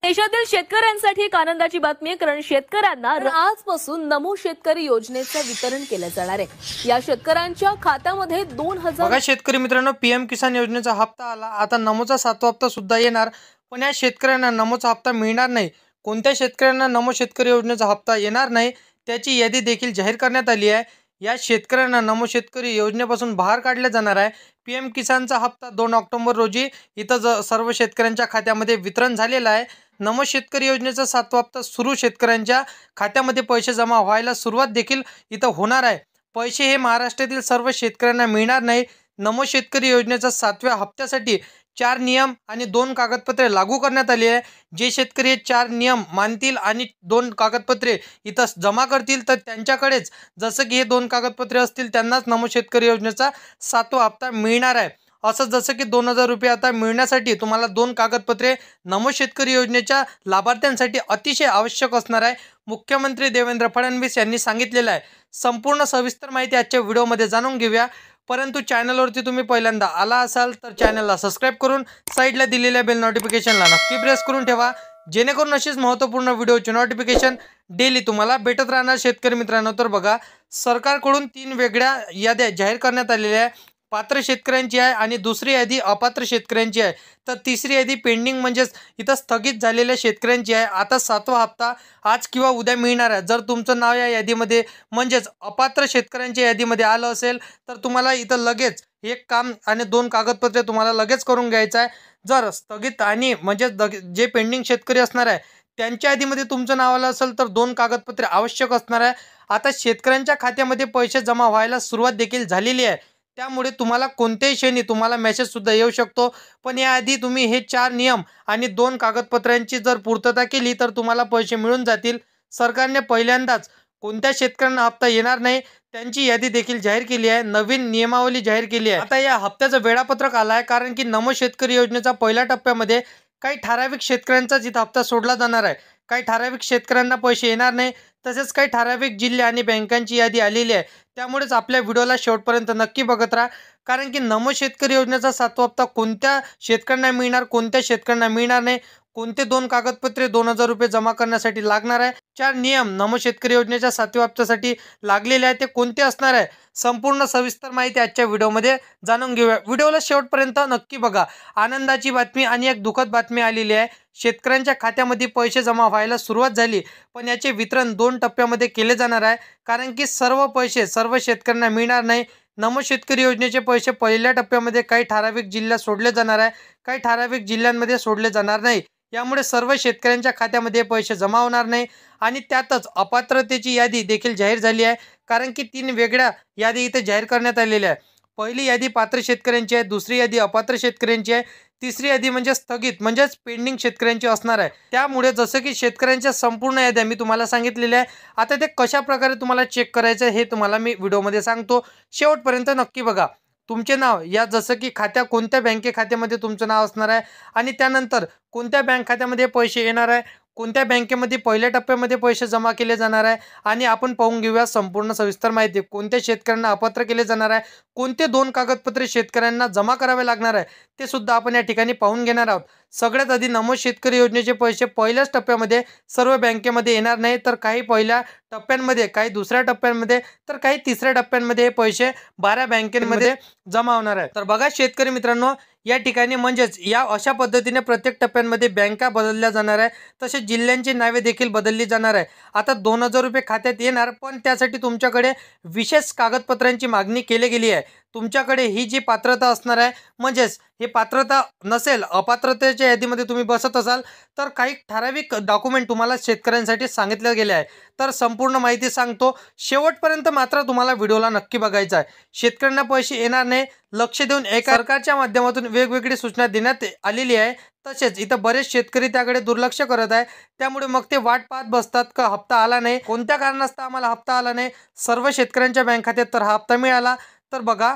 देशातील शेतकऱ्यांसाठी एक आनंदाची बातमी आहे, कारण शेतकऱ्यांना आजपासून नमो शेतकरी योजनेचं वितरण केलं जाणार आहे। या शेतकऱ्यांच्या खात्यामध्ये 2000 बघा शेतकरी मित्रांनो, पीएम किसान योजनेचा हप्ता आला। आता नमोचा 7वा हप्ता सुद्धा येणार, पण या शेतकऱ्यांना नमोचा हप्ता मिळणार नाही। कोणत्या शेतकऱ्यांना नमो शेतकरी योजनेचा हप्ता येणार नाही त्याची यादी देखील जाहीर करण्यात आली आहे। या शेतकऱ्यांना नमो शेतकरी योजनेपासून बाहेर काढले जाणार आहे। पीएम किसानचा हप्ता 2 ऑक्टोबर रोजी इथं सर्व शेतकऱ्यांच्या खात्यामध्ये वितरण झालेला आहे। नमो शेतकरी योजनेचा 7वा हप्ता सुरू शेतकऱ्यांच्या खात्यामध्ये पैसे जमा व्हायला सुरुवात देखील इथं होणार आहे। पैसे हे महाराष्ट्रातील सर्व शेतकऱ्यांना मिळणार नाही। नमो शेतकरी योजनेच्या 7व्या हप्त्यासाठी 4 नियम आणि 2 कागदपत्रे लागू करण्यात आली आहे। जे शेतकरी हे 4 नियम मानतील आणि 2 कागदपत्रे इथं जमा करतील तर त्यांच्याकडेच, जसं की हे 2 कागदपत्रे असतील त्यांनाच नमो शेतकरी योजनेचा 7वा हप्ता मिळणार आहे। असं जसं की 2000 रुपये आता मिळण्यासाठी तुम्हाला 2 कागदपत्रे नमो शेतकरी योजनेच्या लाभार्थ्यांसाठी अतिशय आवश्यक असणार आहे। मुख्यमंत्री देवेंद्र फडणवीस यांनी सांगितलेलं आहे। संपूर्ण सविस्तर माहिती आजच्या व्हिडिओमध्ये जाणून घेऊया। परंतु चॅनलवरती तुम्ही पहिल्यांदा आला असाल तर चॅनलला सबस्क्राइब करून साईडला दिलेल्या बेल नोटिफिकेशनला नक्की प्रेस करून ठेवा, जेणेकरून अशीच महत्त्वपूर्ण व्हिडिओची नोटिफिकेशन डेली तुम्हाला भेटत राहणार। शेतकरी मित्रांनो, तर बघा, सरकारकडून 3 वेगळ्या याद्या जाहीर करण्यात आलेल्या आहे। पात्र शेतकऱ्यांची आहे आणि दुसरी यादी अपात्र शेतकऱ्यांची आहे, तर तिसरी यादी पेंडिंग म्हणजेच इथं स्थगित झालेल्या शेतकऱ्यांची आहे। आता 7वा हप्ता आज किंवा उद्या मिळणार आहे। जर तुमचं नाव या यादीमध्ये म्हणजेच अपात्र शेतकऱ्यांच्या यादीमध्ये आलं असेल तर तुम्हाला इथं लगेच एक काम आणि 2 कागदपत्रे तुम्हाला लगेच करून घ्यायचं आहे। जर स्थगित आणि म्हणजे जे पेंडिंग शेतकरी असणार आहे त्यांच्या यादीमध्ये तुमचं नाव आलं असेल तर 2 कागदपत्रे आवश्यक असणार आहे। आता शेतकऱ्यांच्या खात्यामध्ये पैसे जमा व्हायला सुरुवात देखील झालेली आहे, त्यामुळे तुम्हाला कोणत्याही क्षणी तुम्हाला मेसेज सुद्धा येऊ शकतो। पण याआधी तुम्ही हे 4 नियम आणि 2 कागदपत्रांची जर पूर्तता केली तर तुम्हाला पैसे मिळून जातील। सरकारने पहिल्यांदाच कोणत्या शेतकऱ्यांना हप्ता येणार नाही त्यांची यादी देखील जाहीर केली आहे, नवीन नियमावली जाहीर केली आहे। आता या हप्त्याचं वेळापत्रक आलं आहे, कारण की नमो शेतकरी योजनेचा पहिल्या टप्प्यामध्ये काही ठराविक शेतकऱ्यांचाच इथं हप्ता सोडला जाणार आहे। काही ठराविक शेतकऱ्यांना पैसे येणार नाही, तसेच काही ठराविक जिल्हे आणि बँकांची यादी आलेली आहे। त्यामुळेच आपल्या व्हिडिओला शेवटपर्यंत नक्की बघत राहा, कारण की नमो शेतकरी योजनेचा 7वा हप्ता कोणत्या शेतकऱ्यांना मिळणार, कोणत्या शेतकऱ्यांना मिळणार नाही, कोणते 2 कागदपत्रे 2000 रुपये जमा करण्यासाठी लागणार आहे, 4 नियम नमो शेतकरी योजनेच्या 7व्या हप्त्यासाठी लागलेले आहे ते कोणते असणार आहे, संपूर्ण सविस्तर माहिती आजच्या व्हिडिओमध्ये जाणून घेऊया। व्हिडिओला शेवटपर्यंत नक्की बघा। आनंदाची बातमी आणि एक दुःखद बातमी आलेली आहे। शेतकऱ्यांच्या खात्यामध्ये पैसे जमा व्हायला सुरुवात झाली, पण याचे वितरण 2 टप्प्यामध्ये केले जाणार आहे, कारण की सर्व पैसे सर्व शेतकऱ्यांना मिळणार नाही। नमो शेतकरी योजनेचे पैसे पहिल्या टप्प्यामध्ये काही ठराविक जिल्ह्यात सोडले जाणार आहे, काही ठराविक जिल्ह्यांमध्ये सोडले जाणार नाही। यामुळे सर्व शेतकऱ्यांच्या खात्यामध्ये पैसे जमा होणार नाही आणि त्यातच अपात्रतेची यादी देखील जाहीर झाली आहे, कारण की 3 वेगळ्या यादी इथे जाहीर करण्यात आलेल्या आहे। पहिली यादी पात्र शेतकऱ्यांची आहे, दुसरी यादी अपात्र शेतकऱ्यांची आहे, तिसरी यादी म्हणजे स्थगित म्हणजेच पेंडिंग शेतकऱ्यांची असणार आहे। त्यामुळे जसं की शेतकऱ्यांच्या संपूर्ण याद्या मी तुम्हाला सांगितलेल्या आहे, आता ते कशा प्रकारे तुम्हाला चेक करायचं हे तुम्हाला मी व्हिडिओमध्ये सांगतो, शेवटपर्यंत नक्की बघा। तुमचे नाव या जसं की कोणत्या बँके खात्यामध्ये तुमचं नाव असणार आहे आणि त्यानंतर कोणत्या बँक खात्यामध्ये पैसे येणार आहे, कोणत्या बँकेमध्ये पहिल्या टप्प्यामध्ये पैसे जमा केले जाणार आहे आणि आपण पाहून घेऊया संपूर्ण सविस्तर माहिती। कोणत्या शेतकऱ्यांना अपात्र केले जाणार आहे, कोणते 2 कागदपत्रे शेतकऱ्यांना जमा करावे लागणार आहे ते सुद्धा आपण या ठिकाणी पाहून घेणार आहोत। सगळ्यात आधी नमो शेतकरी योजनेचे पैसे पहिल्याच टप्प्यामध्ये सर्व बँकेमध्ये येणार नाही, तर काही पहिल्या टप्प्यांमध्ये, काही दुसऱ्या टप्प्यांमध्ये, तर काही तिसऱ्या टप्प्यांमध्ये हे पैसे 12 बँकेमध्ये जमा होणार आहे। तर बघा शेतकरी मित्रांनो, या ठिकाणी म्हणजेच या अशा पद्धतीने प्रत्येक टप्प्यांमध्ये बँका बदलल्या जाणार आहे, तसेच जिल्ह्यांची नावे देखील बदलली जाणार आहे। आता 2000 रुपये खात्यात येणार, पण त्यासाठी तुमच्याकडे विशेष कागदपत्रांची मागणी केली गेली आहे। तुमच्याकडे ही जी पात्रता असणार आहे, म्हणजेच हे पात्रता नसेल, अपात्रतेच्या यादीमध्ये तुम्ही बसत असाल तर काही ठराविक डॉक्युमेंट तुम्हाला शेतकऱ्यांसाठी सांगितले गेले आहे। तर संपूर्ण माहिती सांगतो, शेवटपर्यंत मात्र तुम्हाला व्हिडिओला नक्की बघायचा आहे। शेतकऱ्यांना पैसे येणार नाही, लक्ष देऊन एका सरकारच्या माध्यमातून वेगवेगळी सूचना देण्यात आलेली आहे, तसेच इथं बरेच शेतकरी त्याकडे दुर्लक्ष करत आहे। त्यामुळे मग ते वाट पाहत बसतात का हप्ता आला नाही, कोणत्या कारणास्तव आम्हाला हप्ता आला नाही। सर्व शेतकऱ्यांच्या बँक खात्यात तर हा हप्ता मिळाला। तर बघा,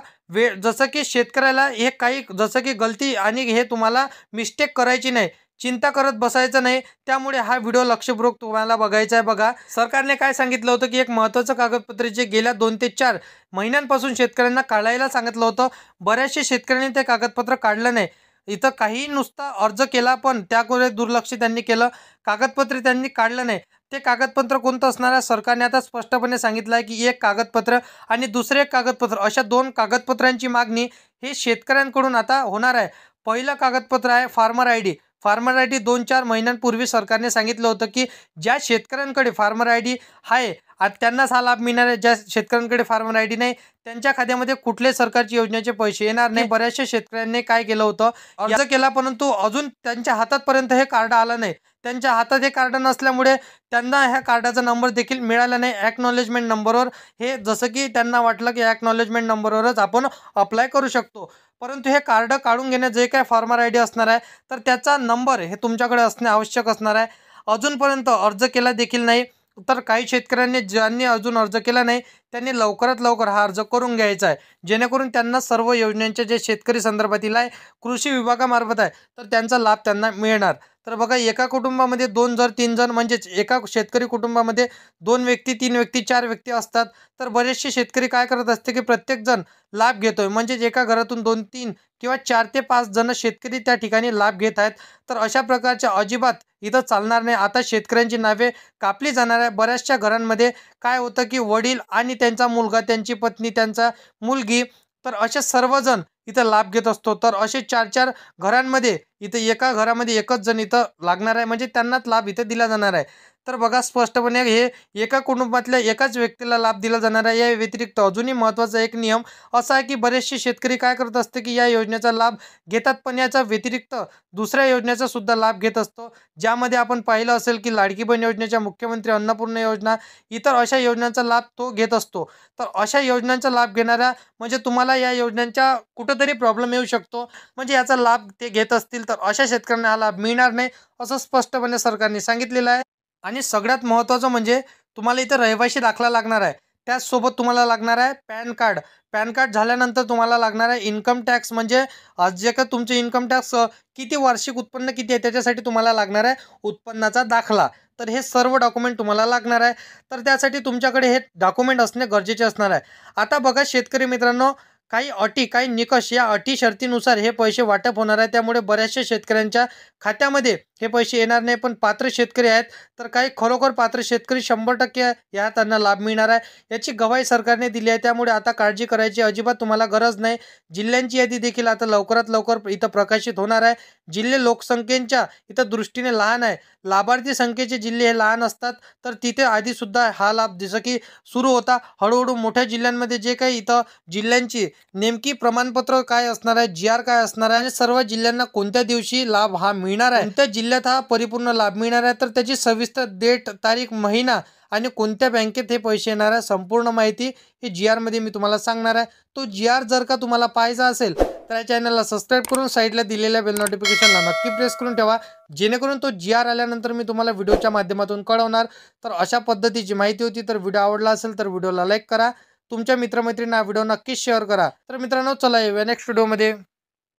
जसं की शेतकऱ्याला हे काही जसं की गलती आणि हे तुम्हाला मिस्टेक करायची नाही, चिंता करत बसायचं नाही। त्यामुळे हा व्हिडिओ लक्षपूर्वक तुम्हाला बघायचा आहे। बघा, सरकारने काय सांगितलं होतं की एक महत्त्वाचं कागदपत्र जे गेल्या 2 ते 4 महिन्यांपासून शेतकऱ्यांना काढायला सांगितलं होतं, बऱ्याचशा शेतकऱ्यांनी ते कागदपत्र काढलं नाही। इथं काही नुसता अर्ज केला पण त्याकडे दुर्लक्ष त्यांनी केलं, कागदपत्रे त्यांनी काढलं नाही. ते कागदपत्र कोणतं असणार आहे? सरकारने आता स्पष्टपणे सांगितलं आहे की एक कागदपत्र आणि दुसरे एक कागदपत्र अशा 2 कागदपत्रांची मागणी हे शेतकऱ्यांकडून आता होणार आहे. पहिलं कागदपत्र आहे farmer I D. Farmer I D 2-4 महिन्यांपूर्वी सरकारने सांगितलं होतं की ज्या शेतकऱ्यांकडे फार्मर आय डी आहे त्यांनाच हा लाभ मिळणार आहे. ज्या शेतकऱ्यांकडे फार्मर आय डी नाही त्यांच्या खात्यामध्ये कुठल्याही सरकारची योजनेचे पैसे येणार नाही. बऱ्याचशा शेतकऱ्यांनी काय केलं होतं, अर्ज केला परंतु अजून त्यांच्या हातापर्यंत हे कार्ड आलं नाही. त्यांच्या हातात हे कार्ड नसल्यामुळे त्यांना ह्या कार्डाचा नंबर देखील मिळाला नाही. ॲक्नॉलेजमेंट नंबरवर हे जसं की त्यांना वाटलं की ॲक्नॉलेजमेंट नंबरवरच आपण अप्लाय करू शकतो. परंतु हे कार्ड काढून घेणे जे काय फार्मर आय डी असणार आहे तर त्याचा नंबर हे तुमच्याकडे असणे आवश्यक असणार आहे. अजूनपर्यंत अर्ज केला देखील नाही. तर काही शेतकऱ्यांनी ज्यांनी अजून अर्ज केला नाही त्यांनी लवकरात लवकर हा अर्ज करून घ्यायचा आहे, जेणेकरून त्यांना सर्व योजनांचे जे शेतकरी संदर्भातील आहे कृषी विभागामार्फत आहे तर त्यांचा लाभ त्यांना मिळणार. तर बघा, एका कुटुंबामध्ये 2 जर 3 जण म्हणजेच एका शेतकरी कुटुंबामध्ये 2 व्यक्ती 3 व्यक्ती 4 व्यक्ती असतात तर बरेचसे शेतकरी काय करत असते की प्रत्येक जण लाभ घेतोय, म्हणजेच एका घरातून 2-3 किंवा 4 ते 5 जण शेतकरी त्या ठिकाणी लाभ घेत आहेत. तर अशा प्रकारच्या अजिबात इथं चालणार नाही. आता शेतकऱ्यांची नावे कापली जाणार आहे. बऱ्याचशा घरांमध्ये काय होतं की वडील आणि त्यांचा मुलगा, त्यांची पत्नी, त्यांचा मुलगी, तर असे सर्वजण इथं लाभ घेत असतो. तर असे 4-4 घरांमध्ये इथं एका घरामध्ये एकच जण इथं लागणार आहे, म्हणजे त्यांनाच लाभ इथं दिला जाणार आहे. तर बघा, स्पष्टपणे हे एका कुटुंबातल्या एकाच व्यक्तीला लाभ दिला जाणार आहे. या व्यतिरिक्त अजूनही महत्त्वाचा एक नियम असा आहे की बरेचसे शेतकरी काय करत असते की या योजनेचा लाभ घेतात पण याच्या व्यतिरिक्त दुसऱ्या योजनेचा सुद्धा लाभ घेत असतो, ज्यामध्ये आपण पाहिलं असेल की लाडकी बहीण योजनेच्या, मुख्यमंत्री अन्नपूर्णा योजना, इतर अशा योजनांचा लाभ तो घेत असतो. तर अशा योजनांचा लाभ घेणाऱ्या म्हणजे तुम्हाला या योजनांच्या कुठंतरी प्रॉब्लेम येऊ शकतो, म्हणजे याचा लाभ ते घेत असतील तर अशा शेतकऱ्यांना हा लाभ मिळणार नाही, असं स्पष्टपणे सरकारने सांगितलेलं आहे. आणि सगळ्यात महत्त्वाचं म्हणजे तुम्हाला इथं रहिवासी दाखला लागणार आहे. त्याचसोबत तुम्हाला लागणार आहे पॅन कार्ड. पॅन कार्ड झाल्यानंतर तुम्हाला लागणार आहे इन्कम टॅक्स, म्हणजे आज जे का तुमचे इन्कम टॅक्स किती, वार्षिक उत्पन्न किती आहे त्याच्यासाठी तुम्हाला लागणार आहे उत्पन्नाचा दाखला. तर हे सर्व डॉक्युमेंट तुम्हाला लागणार आहे. तर त्यासाठी तुमच्याकडे हे डॉक्युमेंट असणे गरजेचे असणार आहे. आता बघा शेतकरी मित्रांनो, काही अटी, काही निकष, या अटी शर्तीनुसार हे पैसे वाटप होणार आहे. त्यामुळे बऱ्याचशा शेतकऱ्यांच्या खात्यामध्ये हे पैसे येणार नाही. पण पात्र शेतकरी आहेत तर काही खरोखर पात्र शेतकरी 100% या त्यांना लाभ मिळणार आहे, याची गवाही सरकारने दिली आहे. त्यामुळे आता काळजी करायची अजिबात तुम्हाला गरज नाही. जिल्ह्यांची यादी देखील आता लवकरात लवकर इथं प्रकाशित होणार आहे. जिल्हे लोकसंख्येच्या इथं दृष्टीने लहान आहे, लाभार्थी संख्येचे जिल्हे हे लहान असतात, तर तिथे आधीसुद्धा हा लाभ जसं की सुरू होता, हळूहळू मोठ्या जिल्ह्यांमध्ये जे काही इथं जिल्ह्यांची नेमकी प्रमाणपत्र काय असणार आहे, जी आर काय असणार आहे आणि सर्व जिल्ह्यांना कोणत्या दिवशी लाभ हा मिळणार आहे, कोणत्या जिल्ह्यात हा परिपूर्ण लाभ मिळणार आहे, तर त्याची सविस्तर डेट, तारीख, महिना आणि कोणत्या बँकेत हे पैसे येणार आहे, संपूर्ण माहिती ही जी आरमध्ये मी तुम्हाला सांगणार आहे. तो जी आर जर का तुम्हाला पाहायचा असेल तर या चॅनलला सबस्क्राईब करून साईडला दिलेल्या बेल नोटिफिकेशनला नक्की प्रेस करून ठेवा, जेणेकरून तो जी आर आल्यानंतर मी तुम्हाला व्हिडिओच्या माध्यमातून कळवणार. तर अशा पद्धतीची माहिती होती. तर व्हिडिओ आवडला असेल तर व्हिडिओला लाईक करा, तुमच्या मित्रमैत्रिणींना व्हिडिओ नक्कीच शेअर करा. तर मित्रांनो, चला येऊया नेक्स्ट व्हिडिओमध्ये.